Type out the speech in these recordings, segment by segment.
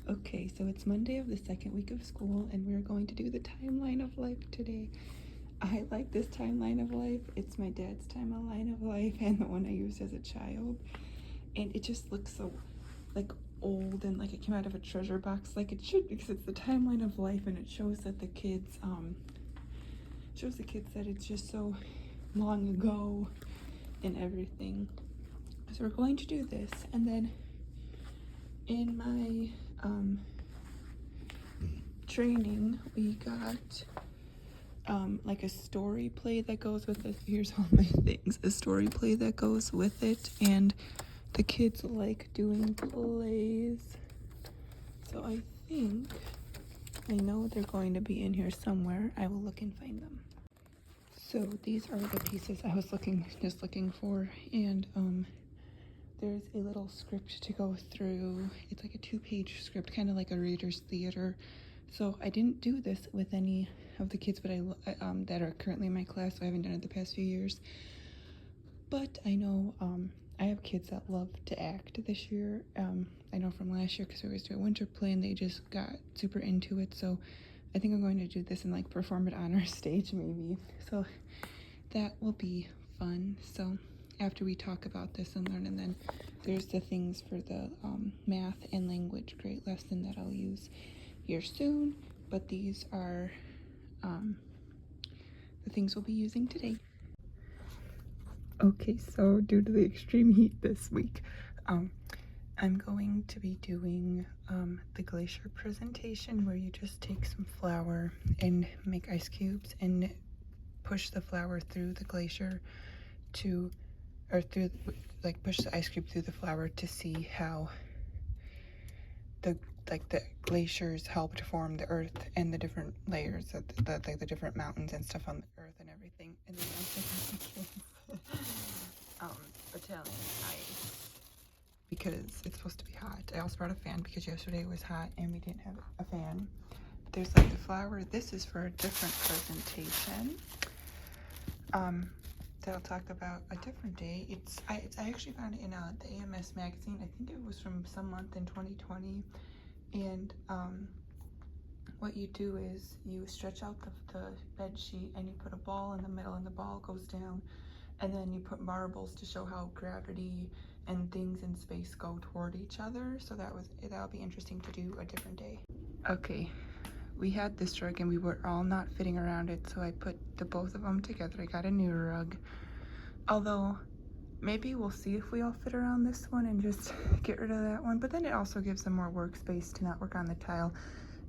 Okay, so it's Monday of the second week of school, and we're going to do the timeline of life today. I like this timeline of life. It's my dad's timeline of life and the one I used as a child. And it just looks so like old and like it came out of a treasure box like it should, because it's the timeline of life and it shows that the kids that it's just so long ago and everything. So we're going to do this, and then in my training we got like a story play that goes with it. Here's all my things. A story play that goes with it, and the kids like doing plays. So I think, I know they're going to be in here somewhere. I will look and find them. So these are the pieces I was just looking for, and there's a little script to go through. It's like a 2-page script, kind of like a reader's theater. So I didn't do this with any of the kids, but that are currently in my class. So I haven't done it the past few years. But I know I have kids that love to act this year. I know from last year, because we always do a winter play, and they just got super into it. So I think I'm going to do this and like perform it on our stage maybe. So that will be fun. So after we talk about this and learn, and then there's the things for the math and language grade lesson that I'll use here soon. But these are the things we'll be using today. Okay, so due to the extreme heat this week, I'm going to be doing the glacier presentation, where you just take some flour and make ice cubes and push the flour through the glacier push the ice cube through the flour to see how the glaciers helped form the earth and the different layers of the different mountains and stuff on the earth and everything. And then I'm taking Italian ice because it's supposed to be hot. I also brought a fan because yesterday it was hot and we didn't have a fan. There's like the flour. This is for a different presentation that I'll talk about a different day. I actually found it in the AMS magazine. I think it was from some month in 2020. And what you do is you stretch out the bed sheet and you put a ball in the middle, and the ball goes down, and then you put marbles to show how gravity and things in space go toward each other. So that'll be interesting to do a different day. Okay, we had this rug and we were all not fitting around it, so I put the both of them together. I got a new rug, although maybe we'll see if we all fit around this one and just get rid of that one. But then it also gives them more workspace to not work on the tile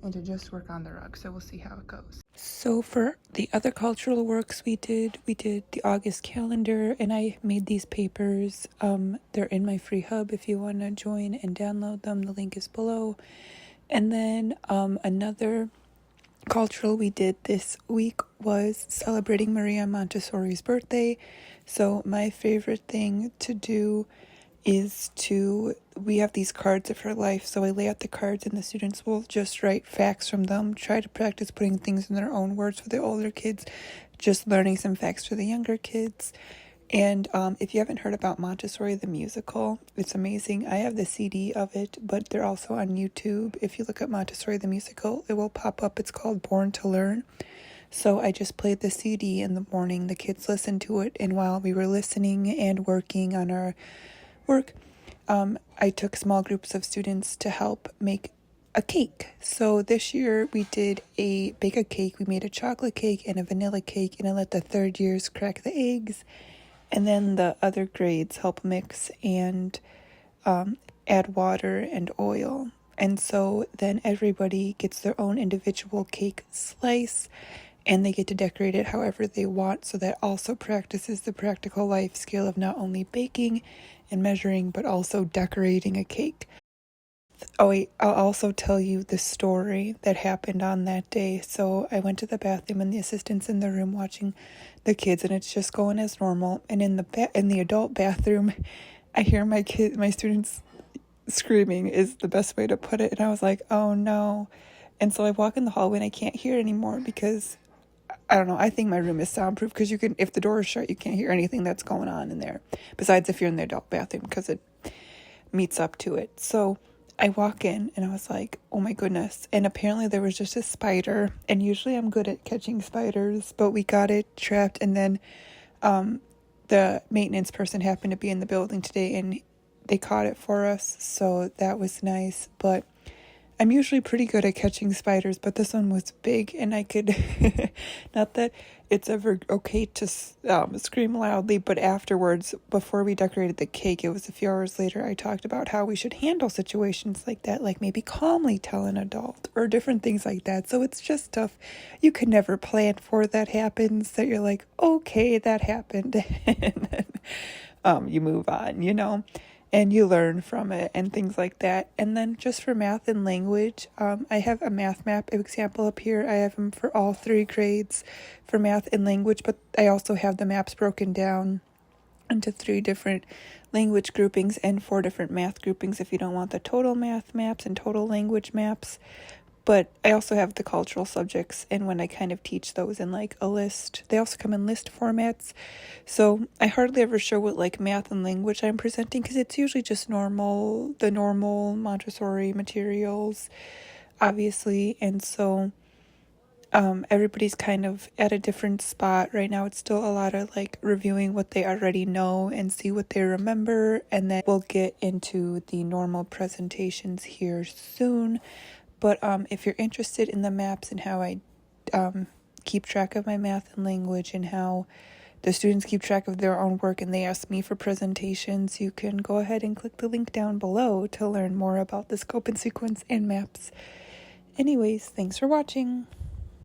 and to just work on the rug. So we'll see how it goes. So for the other cultural works we did the August calendar, and I made these papers. They're in my free hub if you want to join and download them. The link is below. And then another cultural we did this week was celebrating Maria Montessori's birthday. So my favorite thing to do is we have these cards of her life, so I lay out the cards and the students will just write facts from them, try to practice putting things in their own words for the older kids, just learning some facts for the younger kids. And if you haven't heard about Montessori the musical, it's amazing. I have the CD of it, but they're also on YouTube. If you look up Montessori the musical, it will pop up. It's called Born to Learn. So I just played the CD in the morning. The kids listened to it, and while we were listening and working on our work, I took small groups of students to help make a cake. So this year we did bake a cake. We made a chocolate cake and a vanilla cake, and I let the third years crack the eggs. And then the other grades help mix and add water and oil. And so then everybody gets their own individual cake slice, and they get to decorate it however they want. So that also practices the practical life skill of not only baking and measuring, but also decorating a cake. Oh wait, I'll also tell you the story that happened on that day. So I went to the bathroom, and the assistant's in the room watching the kids, and it's just going as normal. And in the adult bathroom, I hear my students screaming is the best way to put it. And I was like, oh no. And so I walk in the hallway and I can't hear it anymore because I don't know. I think my room is soundproof because if the door is shut, you can't hear anything that's going on in there. Besides if you're in the adult bathroom, because it meets up to it. So I walk in and I was like, oh my goodness. And apparently there was just a spider. And usually I'm good at catching spiders, but we got it trapped. And then the maintenance person happened to be in the building today and they caught it for us. So that was nice. But I'm usually pretty good at catching spiders, but this one was big and I could, not that it's ever okay to scream loudly, but afterwards, before we decorated the cake, it was a few hours later, I talked about how we should handle situations like that, like maybe calmly tell an adult or different things like that. So it's just stuff you can never plan for that happens, that you're like, okay, that happened. And then you move on, and you learn from it and things like that. And then just for math and language, I have a math map example up here. I have them for all 3 grades for math and language, but I also have the maps broken down into 3 different language groupings and 4 different math groupings if you don't want the total math maps and total language maps. But I also have the cultural subjects, and when I kind of teach those in like a list, they also come in list formats. So I hardly ever show what like math and language I'm presenting because it's usually just the normal Montessori materials, obviously. And so everybody's kind of at a different spot right now. It's still a lot of like reviewing what they already know and see what they remember, and then we'll get into the normal presentations here soon. But if you're interested in the maps and how I keep track of my math and language and how the students keep track of their own work and they ask me for presentations, you can go ahead and click the link down below to learn more about the scope and sequence and maps. Anyways, thanks for watching.